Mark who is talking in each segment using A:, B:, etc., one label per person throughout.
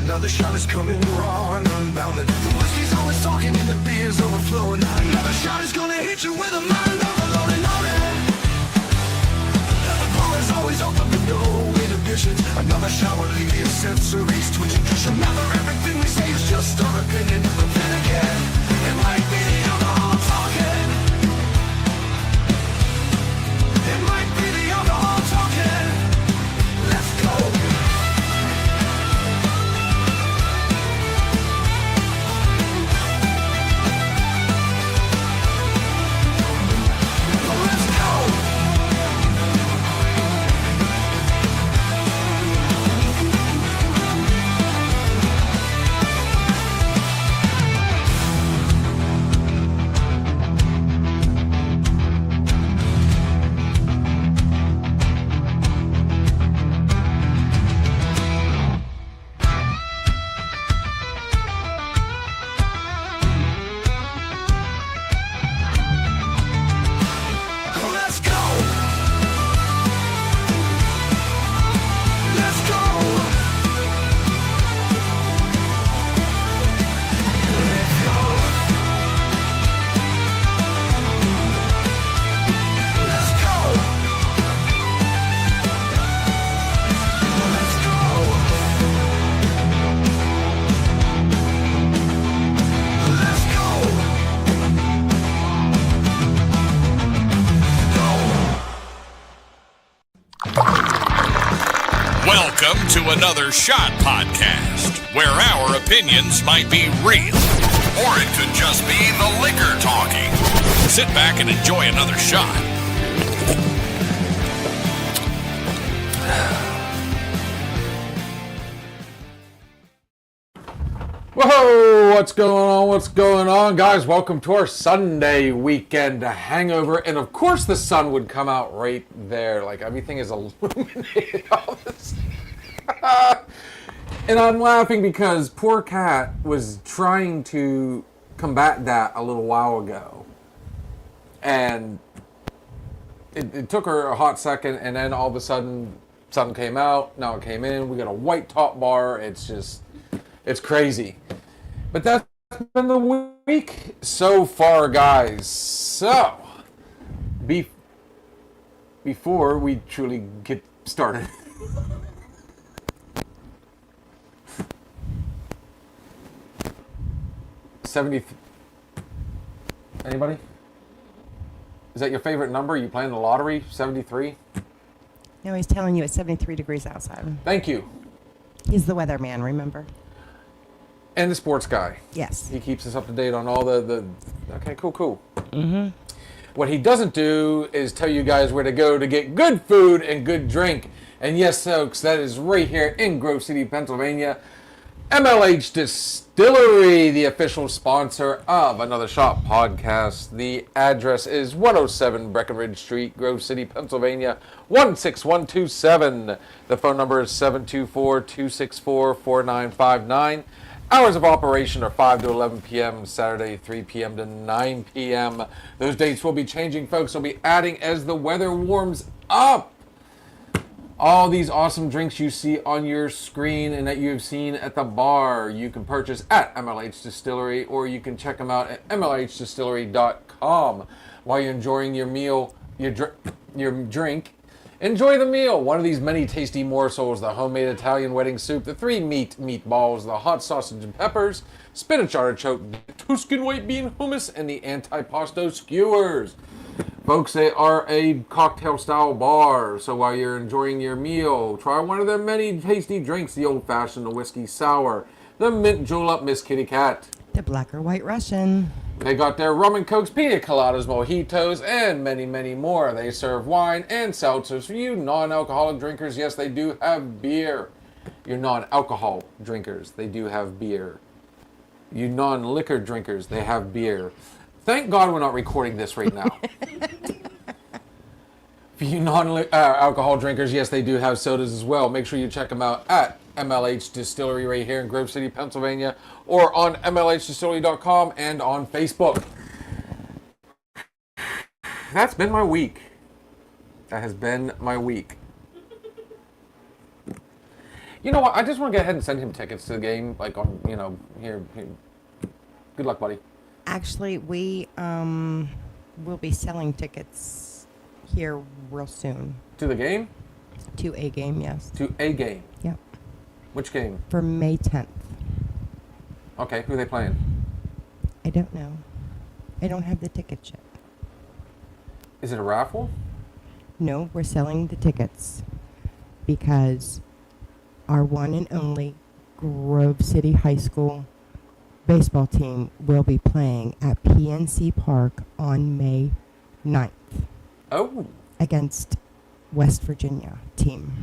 A: Another shot is coming raw and unbounded. The whiskey's always talking and the beer's overflowing. Another shot is gonna hit you with a mind overloading on it. The bar is always open with no inhibitions. Another shot will leave your sensories twitching. Just remember, everything we say is just our opinion. But then again, it might be the alcohol talking. It might be the alcohol talking. Let's go.
B: Welcome to another Shot Podcast, where our opinions might be real, or it could just be the liquor talking. Sit back and enjoy another shot.
C: Whoa, what's going on, guys? Welcome to our Sunday Weekend Hangover. And of course the sun would come out right there. Like, everything is illuminated. All this. And I'm laughing because poor Kat was trying to combat that a little while ago. And it took her a hot second, and then all of a sudden, sun came out, now it came in, we got a white top bar, it's crazy. But that's been the week so far, guys. So, before we truly get started, anybody? Is that your favorite number? You playing the lottery? 73?
D: No, he's telling you it's 73 degrees outside.
C: Thank you.
D: He's the weatherman, remember?
C: And the sports guy.
D: Yes.
C: He keeps us up to date on all the okay, cool.
D: Mm-hmm.
C: What he doesn't do is tell you guys where to go to get good food and good drink. And yes, folks, that is right here in Grove City, Pennsylvania. MLH Distillery, the official sponsor of Another Shot Podcast. The address is 107 Breckenridge Street, Grove City, Pennsylvania, 16127. The phone number is 724-264-4959. Hours of operation are 5 to 11 p.m., Saturday 3 p.m. to 9 p.m. Those dates will be changing, folks. We'll be adding as the weather warms up. All these awesome drinks you see on your screen and that you've seen at the bar, you can purchase at MLH Distillery, or you can check them out at mlhdistillery.com. While you're enjoying your meal, your drink, enjoy the meal. One of these many tasty morsels: the homemade Italian wedding soup, the 3 meatballs, the hot sausage and peppers, spinach artichoke, Tuscan white bean hummus, and the antipasto skewers. Folks, they are a cocktail-style bar, so while you're enjoying your meal, try one of their many tasty drinks: the old-fashioned, the whiskey sour, the mint julep, Miss Kitty Cat,
D: The black or white Russian.
C: They got their rum and cokes, pina coladas, mojitos, and many, many more. They serve wine and seltzers for you non-alcoholic drinkers. Yes, they do have beer. You non-alcohol drinkers, they do have beer. You non-liquor drinkers, they have beer. Thank God we're not recording this right now. For you non-alcohol drinkers, yes, they do have sodas as well. Make sure you check them out at MLH Distillery right here in Grove City, Pennsylvania, or on mlhdistillery.com and on Facebook. That's been my week. That has been my week. You know what? I just want to go ahead and send him tickets to the game. Like on, here. Good luck, buddy.
D: Actually, we will be selling tickets here real soon.
C: To the game?
D: To a game, yes.
C: To a game.
D: Yep.
C: Which game?
D: For May 10th.
C: Okay, who are they playing?
D: I don't know. I don't have the tickets yet.
C: Is it a raffle?
D: No, we're selling the tickets because our one and only Grove City High School baseball team will be playing at PNC Park on May 9th
C: Oh.
D: against West Virginia team.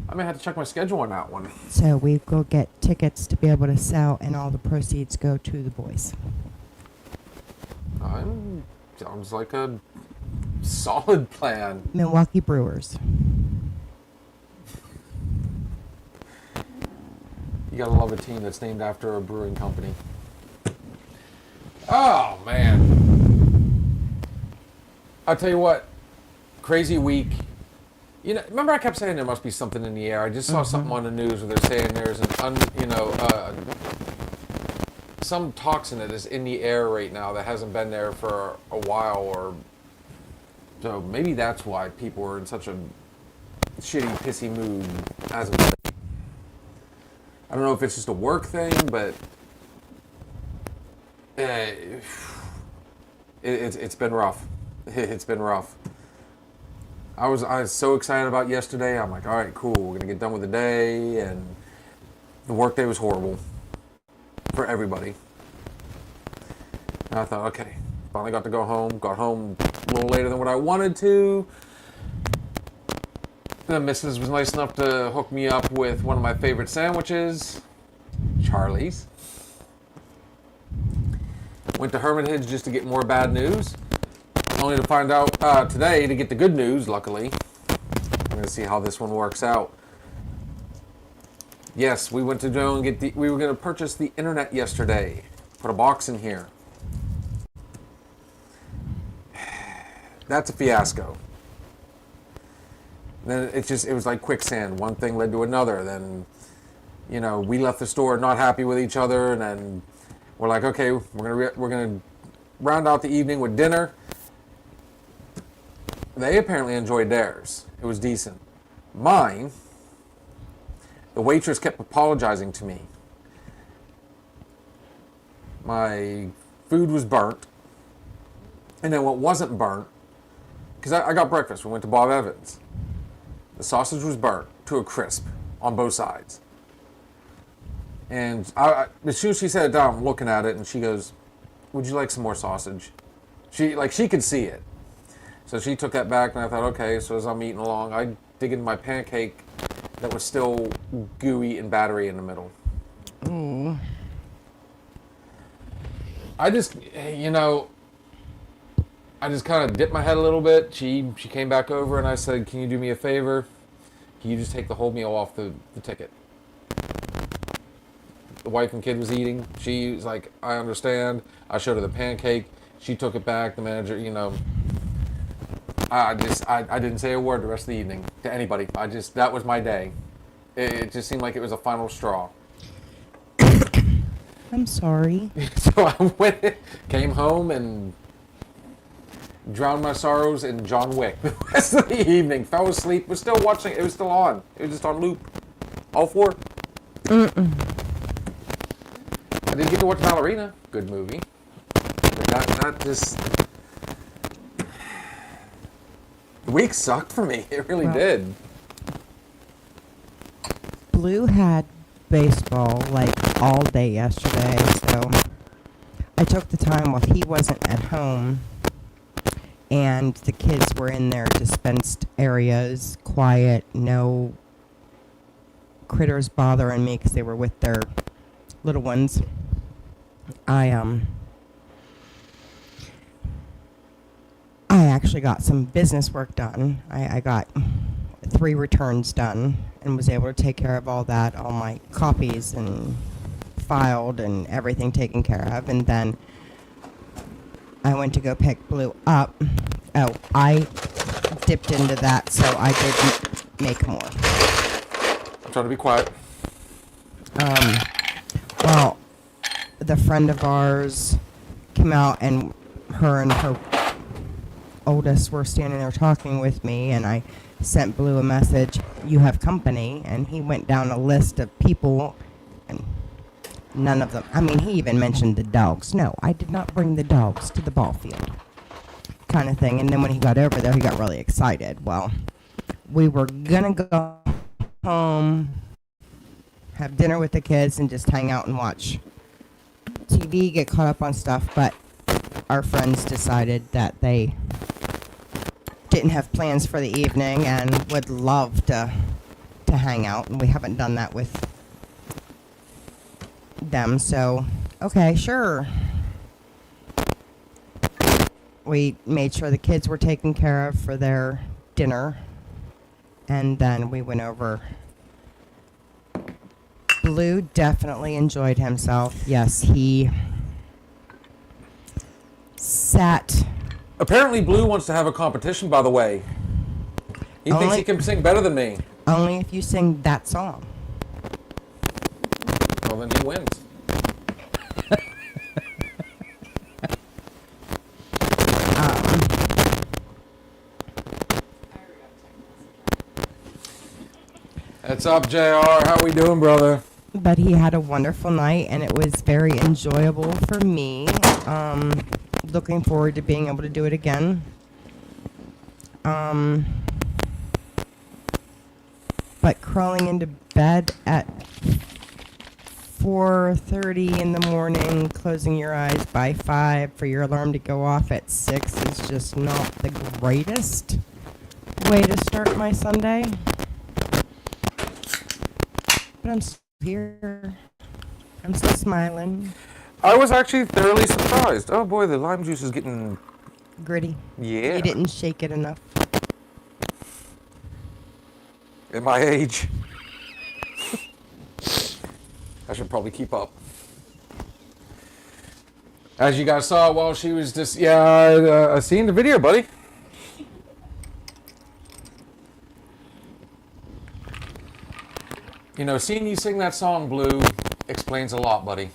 C: I may have to check my schedule on that one.
D: So we go get tickets to be able to sell, and all the proceeds go to the boys.
C: Sounds like a solid plan.
D: Milwaukee Brewers.
C: You gotta love a team that's named after a brewing company. Oh, man. I'll tell you what. Crazy week. Remember I kept saying there must be something in the air. I just saw something on the news where they're saying there's some toxin that is in the air right now that hasn't been there for a while, or so maybe that's why people are in such a shitty, pissy mood as of late. I don't know if it's just a work thing, but it's been rough. It's been rough. I was so excited about yesterday. I'm like, all right, cool. We're gonna get done with the day, and the work day was horrible for everybody. And I thought, okay, finally got to go home. Got home a little later than what I wanted to. The missus was nice enough to hook me up with one of my favorite sandwiches, Charlie's. Went to Hermitage just to get more bad news, only to find out today to get the good news, luckily. I'm going to see how this one works out. Yes, we went to go and we were going to purchase the internet yesterday. Put a box in here. That's a fiasco. Then it was like quicksand. One thing led to another. Then, we left the store not happy with each other, and then we're like, okay, we're gonna round out the evening with dinner. They apparently enjoyed theirs. It was decent. Mine, the waitress kept apologizing to me. My food was burnt, and then what wasn't burnt, because I got breakfast. We went to Bob Evans. The sausage was burnt to a crisp on both sides. And as soon as she set it down, I'm looking at it, and she goes, "Would you like some more sausage?" She could see it. So she took that back, and I thought, okay. So as I'm eating along, I dig into my pancake that was still gooey and battery in the middle.
D: Ooh.
C: I just kind of dipped my head a little bit. She came back over, and I said, "Can you do me a favor? Can you just take the whole meal off the ticket?" The wife and kid was eating. She was like, "I understand." I showed her the pancake. She took it back. The manager, I didn't say a word the rest of the evening to anybody. That was my day. It just seemed like it was a final straw.
D: I'm sorry.
C: So I came home and drowned my sorrows in John Wick the rest of the evening. Fell asleep. Was still watching. It was still on. It was just on loop. All four. I did get to watch Ballerina. Good movie. But that just... The week sucked for me. It really did.
D: Blue had baseball like all day yesterday, so I took the time while he wasn't at home and the kids were in their dispensed areas, quiet, no critters bothering me because they were with their little ones. I actually got some business work done. I got 3 returns done and was able to take care of all that, all my copies and filed and everything taken care of. And then I went to go pick Blue up. Oh, I dipped into that, so I didn't make more.
C: I'm trying to be quiet.
D: Well, the friend of ours came out, and her oldest were standing there talking with me, and I sent Blue a message, "You have company," and he went down a list of people, and none of them, I mean, he even mentioned the dogs. No, I did not bring the dogs to the ball field, kind of thing. And then when he got over there, he got really excited. Well, we were gonna go home, have dinner with the kids, and just hang out and watch TV, get caught up on stuff, but our friends decided that they didn't have plans for the evening and would love to hang out, and we haven't done that with them, so okay, sure. We made sure the kids were taken care of for their dinner, and then we went over. Blue definitely enjoyed himself. Yes, he sat.
C: Apparently, Blue wants to have a competition, by the way. He thinks he can sing better than me.
D: Only if you sing that song.
C: Well, then he wins. What's up, JR? How we doing, brother?
D: But he had a wonderful night, and it was very enjoyable for me. Looking forward to being able to do it again. But crawling into bed at 4:30 in the morning, closing your eyes by 5 for your alarm to go off at 6 is just not the greatest way to start my Sunday. But I'm still here. I'm still smiling.
C: I was actually thoroughly surprised. Oh boy, the lime juice is getting
D: Gritty.
C: Yeah.
D: You didn't shake it enough.
C: At my age. I should probably keep up. As you guys saw while she was just, I seen the video, buddy. You know, seeing you sing that song, Blue, explains a lot, buddy.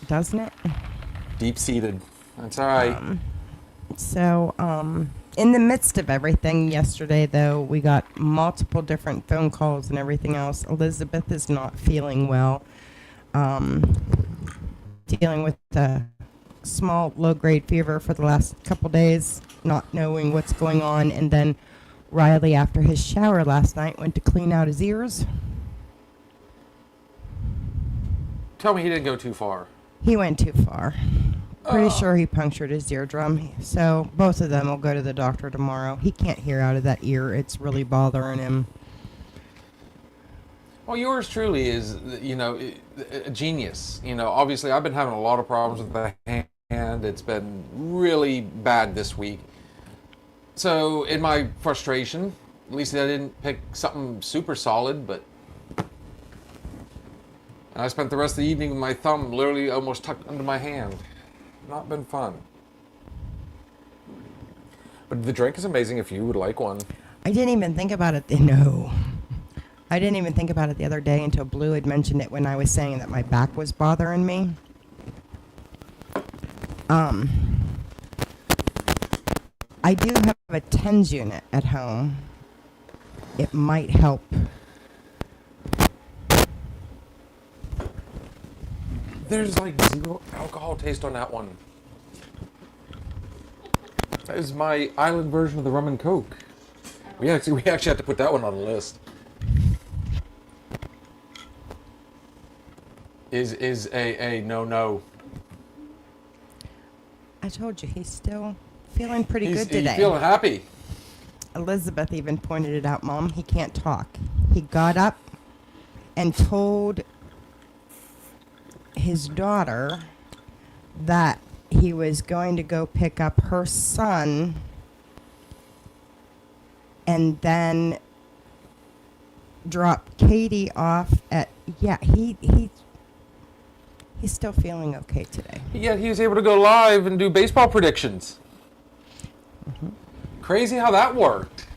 D: Doesn't it?
C: Deep-seated. That's all right.
D: So, in the midst of everything yesterday, though, we got multiple different phone calls and everything else. Elizabeth is not feeling well. Dealing with a small, low-grade fever for the last couple days, not knowing what's going on. And then Riley, after his shower last night, went to clean out his ears.
C: Tell me he didn't go too far.
D: He went too far. Pretty sure he punctured his eardrum. So both of them will go to the doctor tomorrow. He can't hear out of that ear. It's really bothering him.
C: Well, yours truly is, you know, a genius. You know, obviously I've been having a lot of problems with the hand. It's been really bad this week. So in my frustration, at least I didn't pick something super solid, but I spent the rest of the evening with my thumb literally almost tucked under my hand. Not been fun. But the drink is amazing if you would like one.
D: I didn't even think about it. No. I didn't even think about it the other day until Blue had mentioned it when I was saying that my back was bothering me. I do have a TENS unit at home. It might help.
C: There's like zero alcohol taste on that one. That is my island version of the rum and coke. We actually have to put that one on the list. Is a no.
D: I told you, he's still feeling pretty good today.
C: He's feeling happy.
D: Elizabeth even pointed it out, Mom. He can't talk. He got up and told his daughter that he was going to go pick up her son and then drop Katie off at, he's still feeling okay today.
C: Yeah, he was able to go live and do baseball predictions. Crazy how that worked.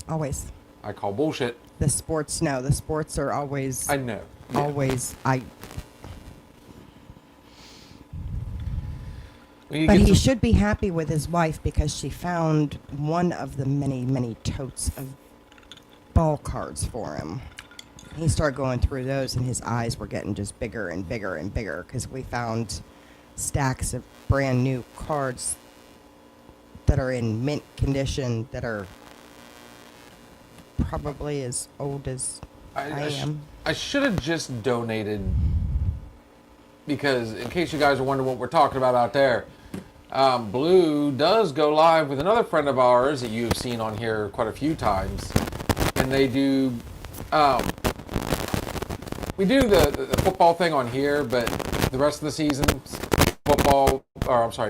D: Always.
C: I call bullshit.
D: The sports are always.
C: I know. Yeah.
D: Always.
C: When
D: But
C: get
D: he should be happy with his wife because she found one of the many, many totes of ball cards for him. He started going through those, and his eyes were getting just bigger and bigger and bigger because we found stacks of brand new cards that are in mint condition that are probably as old as I am.
C: I should have just donated, because in case you guys are wondering what we're talking about out there, Blue does go live with another friend of ours that you've seen on here quite a few times, and they do. We do the football thing on here, but the rest of the season,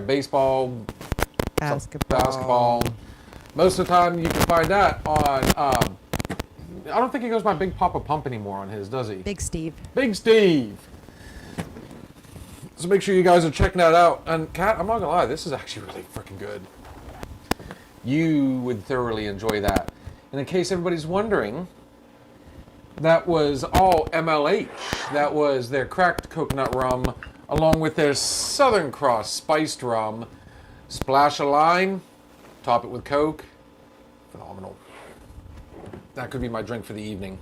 C: baseball, basketball. Most of the time, you can find that on. I don't think he goes by Big Papa Pump anymore on his, does he?
D: Big Steve.
C: Big Steve. So make sure you guys are checking that out. And Kat, I'm not gonna lie, this is actually really freaking good. You would thoroughly enjoy that. And in case everybody's wondering, that was all MLH. That was their cracked coconut rum, along with their Southern Cross spiced rum. Splash of lime, top it with Coke. Phenomenal. That could be my drink for the evening.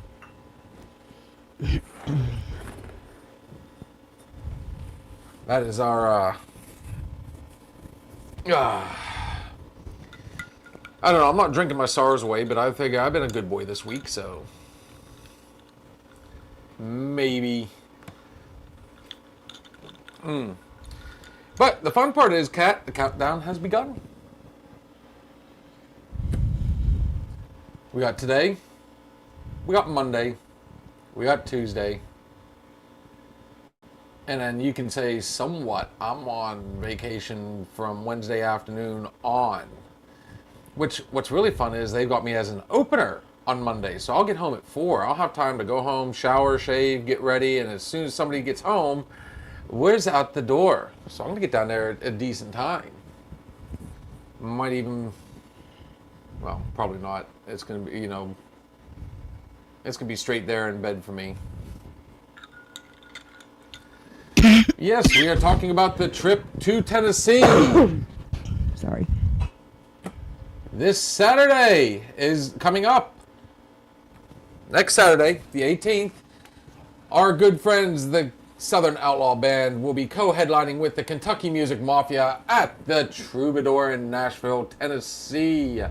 C: That is our, I don't know, I'm not drinking my sorrows away, but I think I've been a good boy this week, so maybe. But the fun part is, Kat, the countdown has begun. We got today, we got Monday, we got Tuesday, and then you can say somewhat I'm on vacation from Wednesday afternoon on. What's really fun is they've got me as an opener on Monday, so I'll get home at 4. I'll have time to go home, shower, shave, get ready, and as soon as somebody gets home, we're out the door. So I'm gonna get down there at a decent time. Might even, well, probably not. It's gonna be, it's gonna be straight there in bed for me. Yes, we are talking about the trip to Tennessee.
D: Sorry.
C: This Saturday is coming up. Next Saturday, the 18th, our good friends, the Southern Outlaw Band, will be co-headlining with the Kentucky Music Mafia at the Troubadour in Nashville, Tennessee.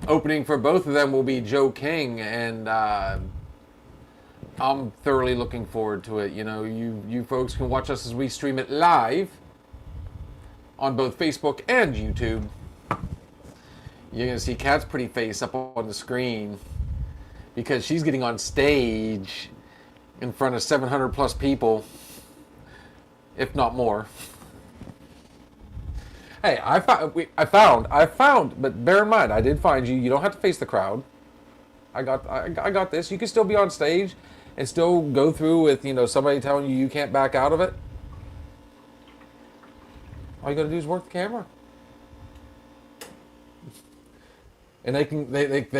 C: Opening for both of them will be Joe King, and I'm thoroughly looking forward to it. You folks can watch us as we stream it live on both Facebook and YouTube. You're going to see Kat's pretty face up on the screen because she's getting on stage in front of 700 plus people, if not more. Hey, I found, but bear in mind, I did find you. You don't have to face the crowd. I got this. You can still be on stage and still go through with, somebody telling you can't back out of it. All you got to do is work the camera. And they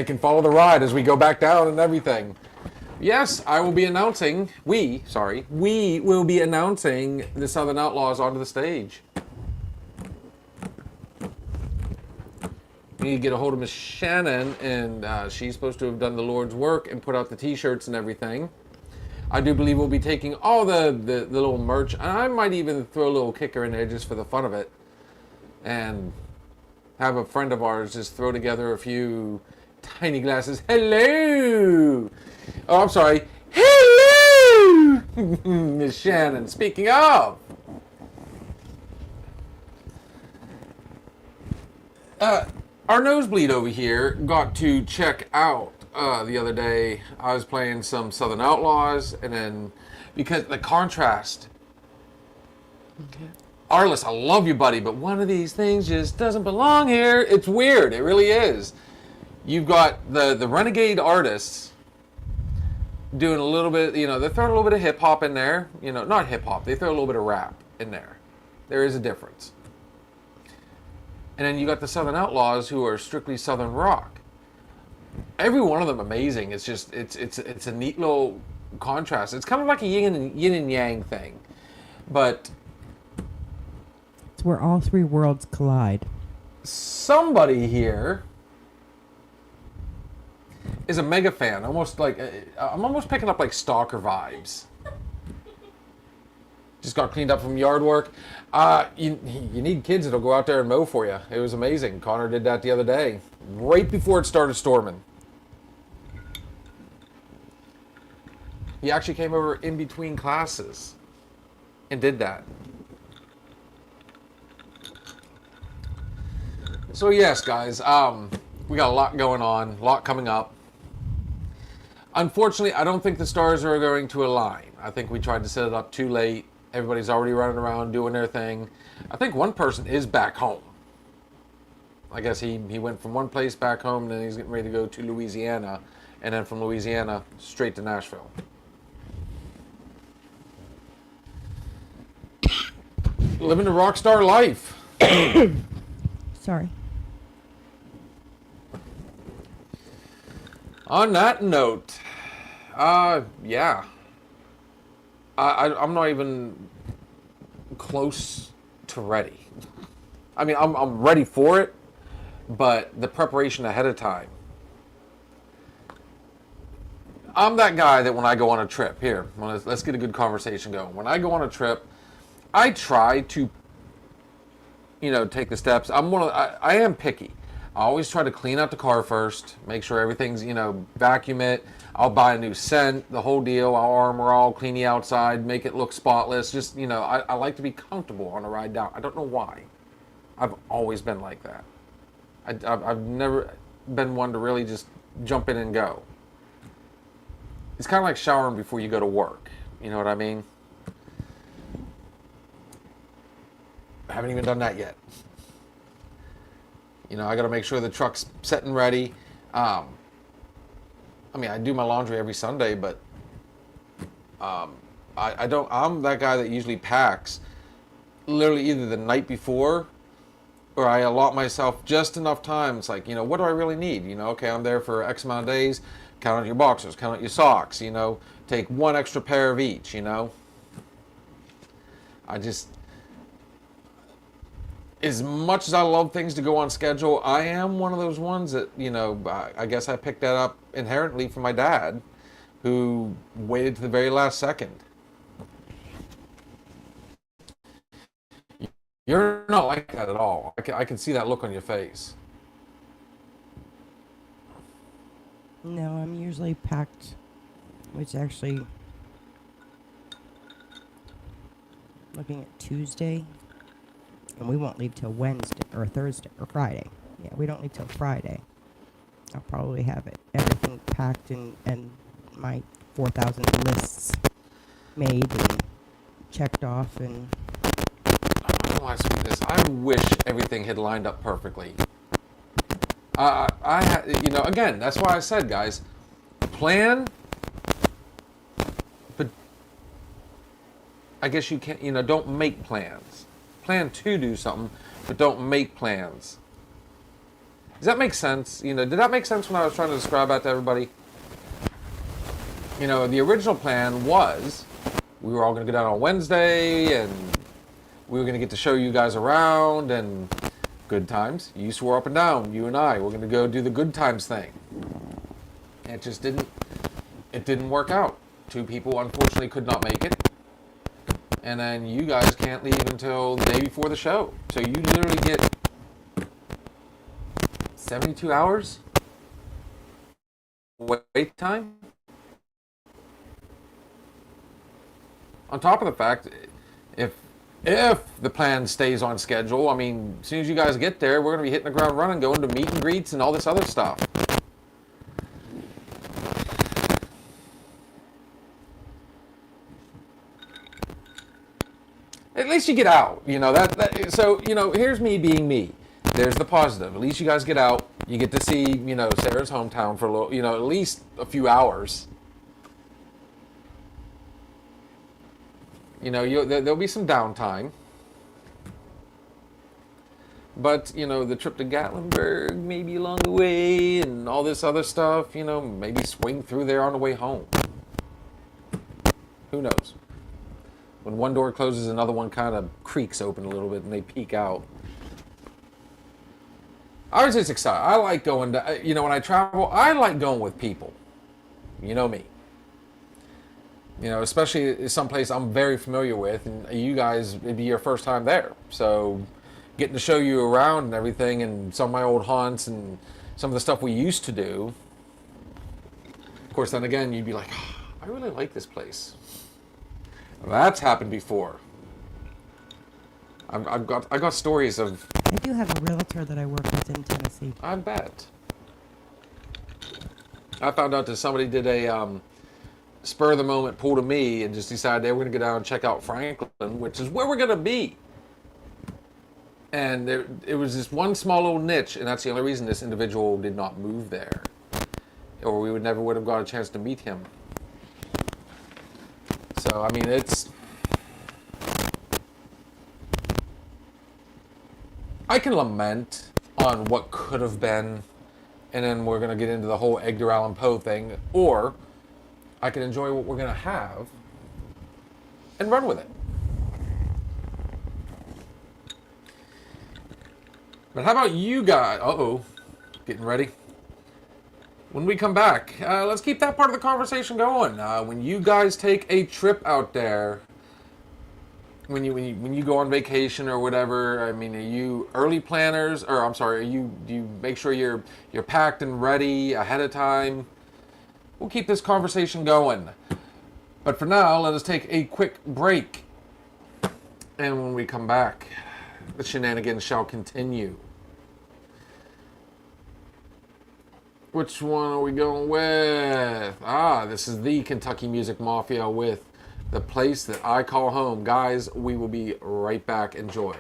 C: can follow the ride as we go back down and everything. Yes, I will be announcing, we will be announcing the Southern Outlaws onto the stage. We need to get a hold of Miss Shannon, and she's supposed to have done the Lord's work and put out the t-shirts and everything. I do believe we'll be taking all the little merch, and I might even throw a little kicker in there just for the fun of it. And have a friend of ours just throw together a few tiny glasses. Hello! Oh, I'm sorry. Hello! Miss Shannon, speaking of. Our nosebleed over here got to check out the other day. I was playing some Southern Outlaws, and then, because the contrast. Okay. Arliss, I love you, buddy, but one of these things just doesn't belong here. It's weird. It really is. You've got the renegade artists doing a little bit, they're throwing a little bit of hip-hop in there. Not hip-hop. They throw a little bit of rap in there. There is a difference. And then you got the Southern Outlaws, who are strictly Southern rock. Every one of them amazing. It's just it's a neat little contrast. It's kind of like a yin and yang thing, but
D: It's where all three worlds collide.
C: somebody here is a mega fan. Almost like I'm almost picking up like stalker vibes. Just got cleaned up from yard work. You need kids that'll go out there and mow for you. It was amazing. Connor did that the other day, right before it started storming. He actually came over in between classes and did that. So yes, guys, we got a lot going on, a lot coming up. Unfortunately, I don't think the stars are going to align. I think we tried to set it up too late. Everybody's already running around doing their thing. I think one person is back home. I guess he went from one place back home, and then he's getting ready to go to Louisiana, and then from Louisiana straight to Nashville. Living the rock star life.
D: Sorry.
C: On that note, yeah. I'm not even close to ready. I mean, I'm ready for it, but the preparation ahead of time. I'm that guy that when I go on a trip, let's get a good conversation going. When I go on a trip, I try to, take the steps. I am picky. I always try to clean out the car first, make sure everything's, vacuum it. I'll buy a new scent, the whole deal. I'll armor all, clean the outside, make it look spotless. Just, I like to be comfortable on a ride down. I don't know why. I've always been like that. I've never been one to really just jump in and go. It's kind of like showering before you go to work. You know what I mean? I haven't even done that yet. I got to make sure the truck's set and ready. I do my laundry every Sunday, but I don't. I'm that guy that usually packs literally either the night before, or I allot myself just enough time. It's like, what do I really need? Okay, I'm there for X amount of days. Count out your boxers, count out your socks. Take one extra pair of each. As much as I love things to go on schedule, I am one of those ones that, I guess I picked that up inherently from my dad, who waited to the very last second. You're not like that at all. I can see that look on your face.
D: No, I'm usually packed, which actually, looking at Tuesday, and we won't leave till Wednesday or Thursday or Friday. Yeah, we don't leave till Friday. I'll probably have everything packed and my 4,000 lists made and checked off. And
C: I don't want to speak this. I wish everything had lined up perfectly. Again, that's why I said, guys, plan, but I guess you can't, don't make plans. Plan to do something, but don't make plans. Does that make sense? Did that make sense when I was trying to describe that to everybody? The original plan was we were all going to go down on Wednesday, and we were going to get to show you guys around, and good times. You swore up and down, you and I, we're going to go do the good times thing. And it didn't work out. 2 people unfortunately could not make it. And then you guys can't leave until the day before the show. So you literally get 72 hours wait time. On top of the fact, if the plan stays on schedule, as soon as you guys get there, we're going to be hitting the ground running, going to meet and greets and all this other stuff. At least you get out, so, here's me being me. There's the positive. At least you guys get out. You get to see, Sarah's hometown for a little, at least a few hours. There'll be some downtime. But, the trip to Gatlinburg, maybe along the way, and all this other stuff, maybe swing through there on the way home. Who knows? When one door closes, another one kind of creaks open a little bit, and they peek out. I was just excited. I like going to, when I travel, I like going with people. You know me. Especially someplace I'm very familiar with, and you guys, it'd be your first time there. So getting to show you around and everything, and some of my old haunts and some of the stuff we used to do. Of course, then again, you'd be like, oh, I really like this place. That's happened before. I got stories of.
D: I do have a realtor that I work with in Tennessee.
C: I bet. I found out that somebody did a spur of the moment pull to me and just decided they were going to go down and check out Franklin, which is where we're going to be. And it was this one small little niche, and that's the only reason this individual did not move there, or we never would have got a chance to meet him. So I mean, I can lament on what could have been, and then we're going to get into the whole Edgar Allan Poe thing, or I can enjoy what we're going to have and run with it. But how about you guys? Getting ready. When we come back, let's keep that part of the conversation going. When you guys take a trip out there, when you go on vacation or whatever, I mean, are you early planners, or I'm sorry, do you make sure you're packed and ready ahead of time? We'll keep this conversation going. But for now, let us take a quick break. And when we come back, the shenanigans shall continue. Which one are we going with? This is the Kentucky Music Mafia with The Place That I Call Home. Guys, we will be right back. Enjoy.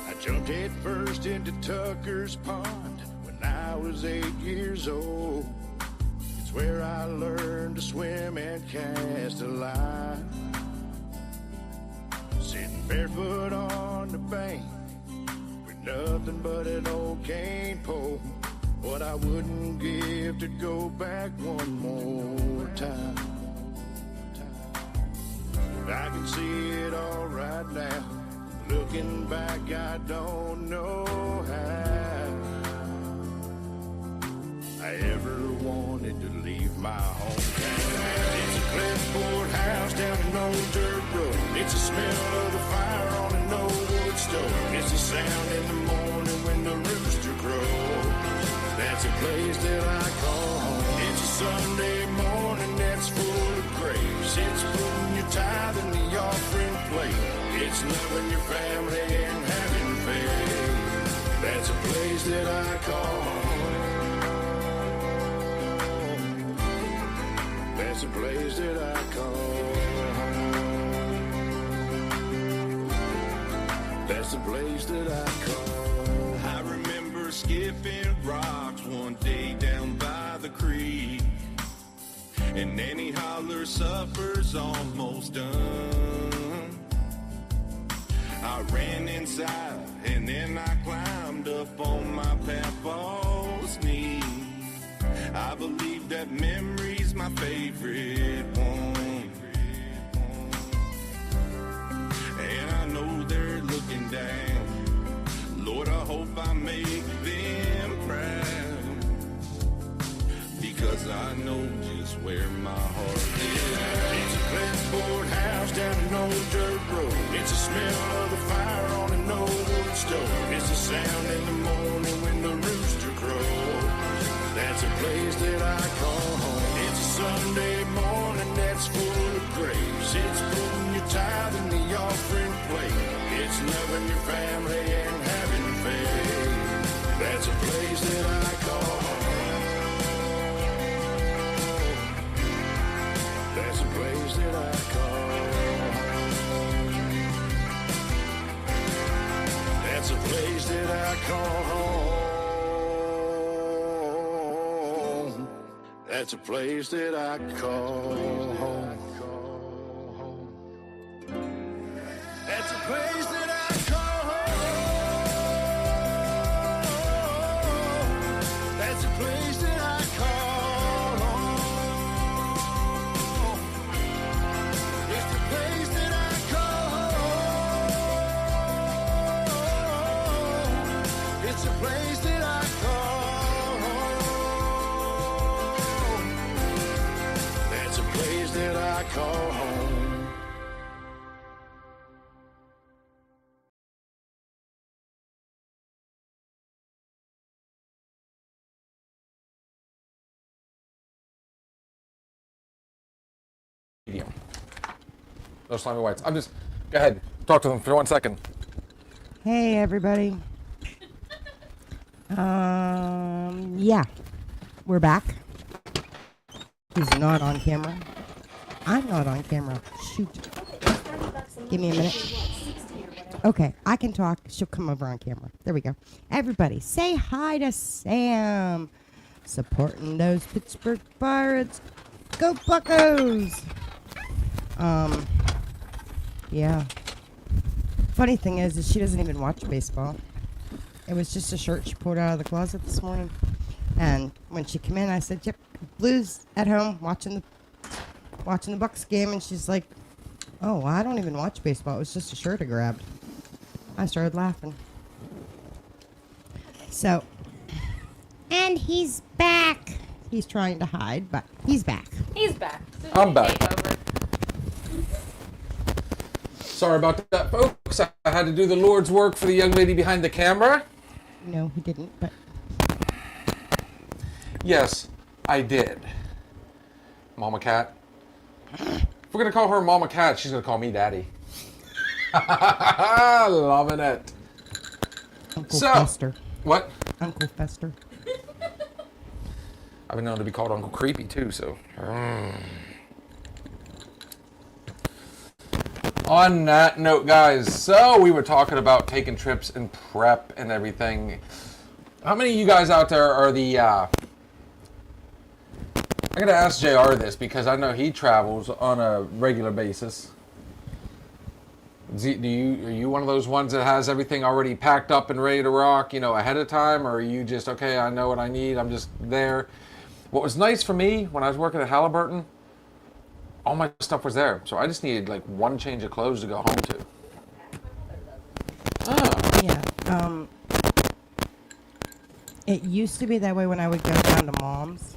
A: I jumped head first into Tucker's Pond when I was 8 years old. It's where I learned to swim and cast a line. Sitting barefoot on the bank with nothing but an old cane pole. What I wouldn't give to go back one more time. I can see it all right now. Looking back, I don't know how I ever wanted to leave my hometown. It's a clipboard house down an old dirt road. It's the smell of the fire on an old wood stove. It's the sound in the morning when the rooster crows. That's a place that I call home. It's a Sunday morning that's full of graves. It's putting your tithe in the offering plate. It's loving your family and having faith. That's a place that I call home. That's a place that I call home. That's a place that I call. I remember skipping rocks one day down by the creek, and Nanny holler supper's almost done. I ran inside and then I climbed up on my papa's knee. I believe that memory's my favorite one, and I know they're looking down. Lord, I hope I make them proud, because I know just where my heart is. It's a clipboard house down an old dirt road. It's the smell of the fire on an old wood stove. It's the sound in the morning when the rooster crows. That's a place that I call home. It's a Sunday morning that's full of graves. It's putting your tithe in the offering plate. It's loving your family and having faith. That's a place that I call home. That's a place that I call home. That's That's a place that I call home. That's a place that I call home. That's a place that I call home. That's a place that I call home. It's the place that I call home. It's a place that I call home. That's a place that I call home.
C: Medium. No slimy whites. I'm just. Go ahead. Talk to them for 1 second.
D: Hey, everybody. Yeah, we're back. He's not on camera. I'm not on camera. Shoot. Give me a minute. Okay, I can talk. She'll come over on camera. There we go. Everybody, say hi to Sam. Supporting those Pittsburgh Pirates. Go Buccos! Yeah. Funny thing is she doesn't even watch baseball. It was just a shirt she pulled out of the closet this morning. And when she came in, I said, yep, Blue's at home watching the Bucks game. And she's like, oh, I don't even watch baseball. It was just a shirt I grabbed. I started laughing. So, and he's back. He's trying to hide, but he's back.
E: He's back.
C: I'm back.
E: Takeover.
C: Sorry about that, folks. I had to do the Lord's work for the young lady behind the camera.
D: No, he didn't, but...
C: Yes, I did. Mama Cat. If we're going to call her Mama Cat, she's going to call me Daddy. Loving it.
D: Uncle
C: So,
D: Fester.
C: what?
D: Uncle Fester.
C: I've been known to be called Uncle Creepy, too, so... On that note, guys, so we were talking about taking trips and prep and everything. How many of you guys out there are the... I gotta ask JR this because I know he travels on a regular basis. Are you one of those ones that has everything already packed up and ready to rock, ahead of time? Or are you just, okay, I know what I need, I'm just there? What was nice for me when I was working at Halliburton, all my stuff was there. So I just needed like one change of clothes to go home to. Oh.
D: Yeah. It used to be that way when I would go down to Mom's.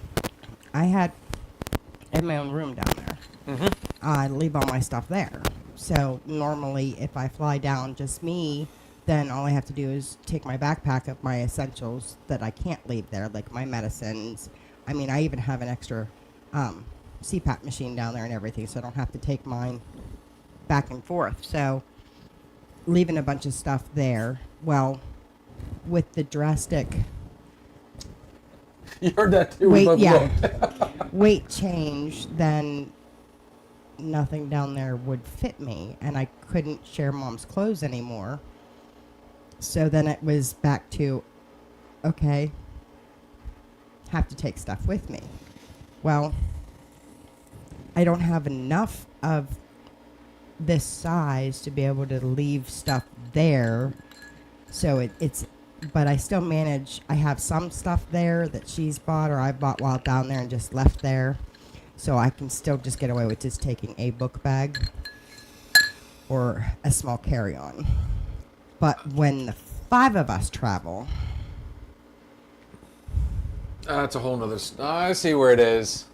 D: I had my own room down there.
C: Mm-hmm.
D: I leave all my stuff there. So normally if I fly down just me, then all I have to do is take my backpack of my essentials that I can't leave there, like my medicines. I mean, I even have an extra CPAP machine down there and everything, so I don't have to take mine back and forth. So leaving a bunch of stuff there. Well, with the drastic
C: You heard that too.
D: weight change, then nothing down there would fit me, and I couldn't share Mom's clothes anymore. So then it was back to, okay, have to take stuff with me. Well, I don't have enough of this size to be able to leave stuff there. So but I still manage. I have some stuff there that she's bought or I bought while down there and just left there. So I can still just get away with just taking a book bag or a small carry-on. But when the 5 of us travel...
C: That's a whole nother... I see where it is.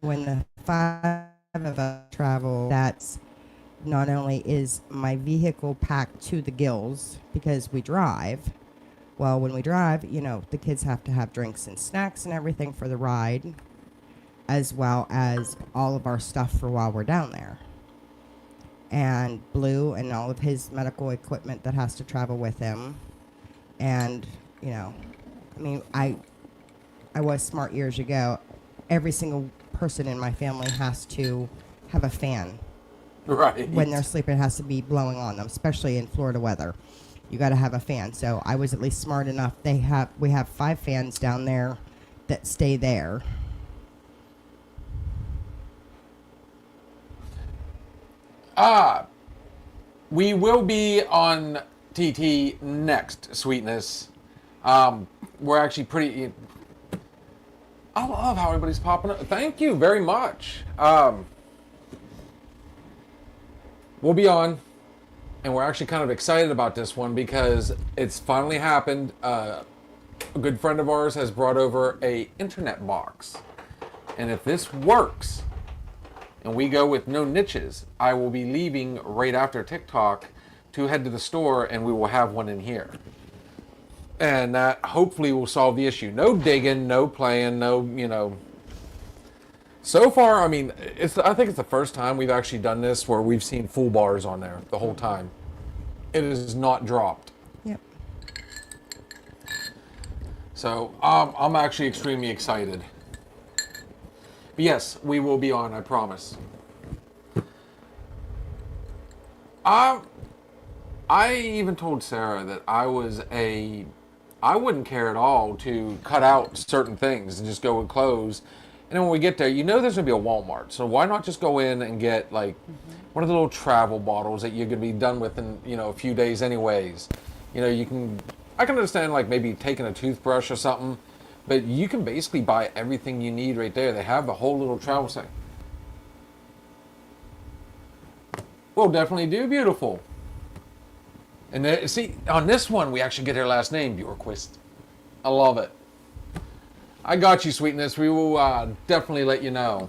D: When the 5 of us travel, that's not only is my vehicle packed to the gills because we drive. Well, when we drive, the kids have to have drinks and snacks and everything for the ride, as well as all of our stuff for while we're down there. And Blue and all of his medical equipment that has to travel with him. And, I was smart years ago. Every single person in my family has to have a fan.
C: Right.
D: When they're sleeping, it has to be blowing on them, especially in Florida weather. you got to have a fan. So I was at least smart enough. We have 5 fans down there that stay there.
C: We will be on TT next, Sweetness. We're actually pretty... I love how everybody's popping up. Thank you very much. We'll be on, and we're actually kind of excited about this one because it's finally happened. A good friend of ours has brought over a internet box. And if this works, and we go with no niches, I will be leaving right after TikTok to head to the store, and we will have one in here. And that hopefully will solve the issue. No digging, no playing, no, So far, I mean, I think it's the first time we've actually done this where we've seen full bars on there the whole time. It is not dropped.
D: Yep.
C: So I'm actually extremely excited. But yes, we will be on, I promise. I even told Sarah that I wouldn't care at all to cut out certain things and just go with clothes. And then when we get there, there's going to be a Walmart. So why not just go in and get like one of the little travel bottles that you're going to be done with in, a few days anyways. I can understand like maybe taking a toothbrush or something. But you can basically buy everything you need right there. They have the whole little travel set. We'll definitely do, beautiful. And see, on this one, we actually get her last name, Bjorkquist. I love it. I got you, Sweetness. We will definitely let you know.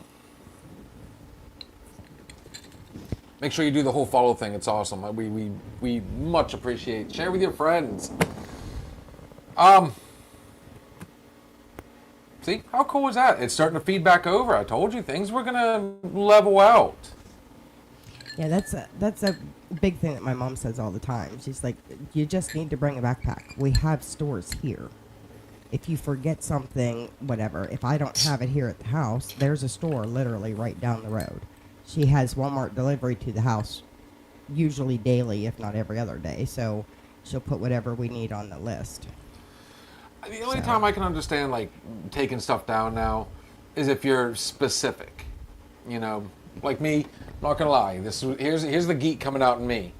C: Make sure you do the whole follow thing. It's awesome. We much appreciate. Share with your friends. See, how cool is that? It's starting to feed back over. I told you things were gonna level out.
D: Yeah, that's a big thing that my mom says all the time. She's like, you just need to bring a backpack. We have stores here. If you forget something, whatever, if I don't have it here at the house, there's a store literally right down the road. She has Walmart delivery to the house, usually daily, if not every other day. So she'll put whatever we need on the list.
C: The only time I can understand like taking stuff down now is if you're specific. Like me, not gonna lie. Here's the geek coming out in me.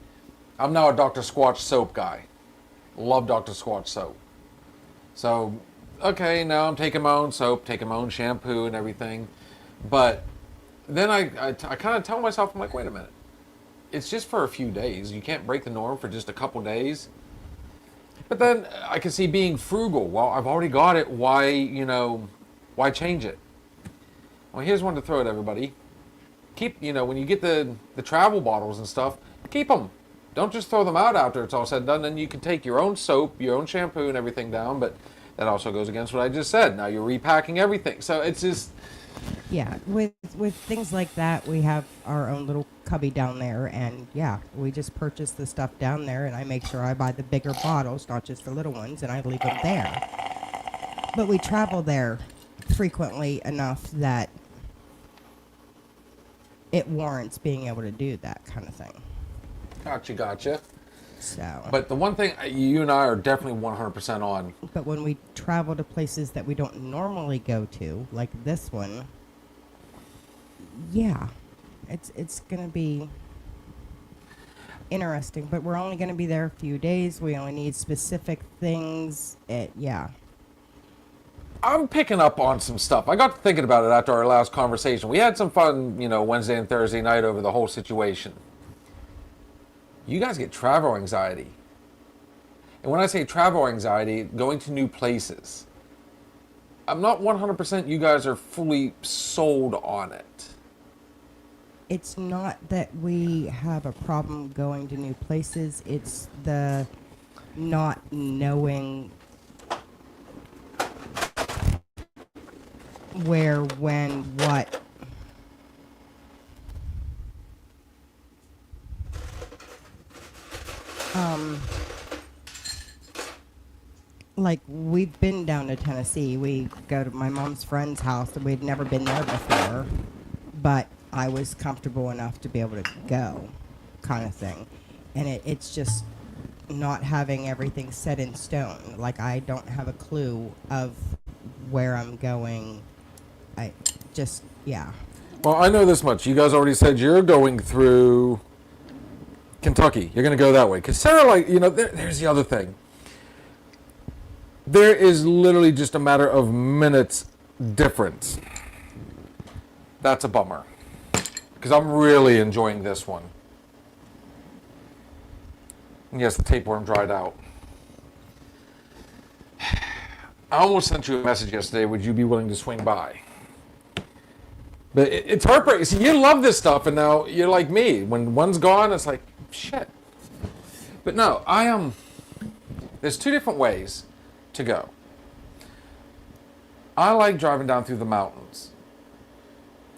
C: I'm now a Dr. Squatch soap guy. Love Dr. Squatch soap. So, okay, now I'm taking my own soap, taking my own shampoo and everything. But then I kind of tell myself, I'm like, wait a minute. It's just for a few days. You can't break the norm for just a couple days. But then I can see being frugal. Well, I've already got it. Why change it? Well, here's one to throw at everybody. Keep, when you get the travel bottles and stuff, keep them. Don't just throw them out after it's all said and done. Then you can take your own soap, your own shampoo and everything down. But that also goes against what I just said. Now you're repacking everything. So it's just...
D: Yeah, with things like that, we have our own little cubby down there, and yeah, we just purchase the stuff down there, and I make sure I buy the bigger bottles, not just the little ones, and I leave them there. But we travel there frequently enough that it warrants being able to do that kind of thing.
C: Gotcha.
D: So.
C: But the one thing you and I are definitely 100% on.
D: But when we travel to places that we don't normally go to, like this one, yeah, it's gonna be interesting. But we're only gonna be there a few days. We only need specific things. Yeah.
C: I'm picking up on some stuff. I got to thinking about it after our last conversation. We had some fun, Wednesday and Thursday night over the whole situation. You guys get travel anxiety. And when I say travel anxiety, going to new places. I'm not 100% you guys are fully sold on it.
D: It's not that we have a problem going to new places. It's the not knowing where, when, what. Like, we've been down to Tennessee. We go to my mom's friend's house, and we'd never been there before, but I was comfortable enough to be able to go, kind of thing. And it's just not having everything set in stone. Like, I don't have a clue of where I'm going. I just, yeah.
C: Well, I know this much. You guys already said you're going through Kentucky. You're going to go that way. Because Sarah, like, there's the other thing. There is literally just a matter of minutes difference. That's a bummer. Because I'm really enjoying this one. And yes, the tapeworm dried out. I almost sent you a message yesterday. Would you be willing to swing by? But it's heartbreaking. See, you love this stuff, and now you're like me. When one's gone, it's like, shit. But no, there's two different ways to go. I like driving down through the mountains.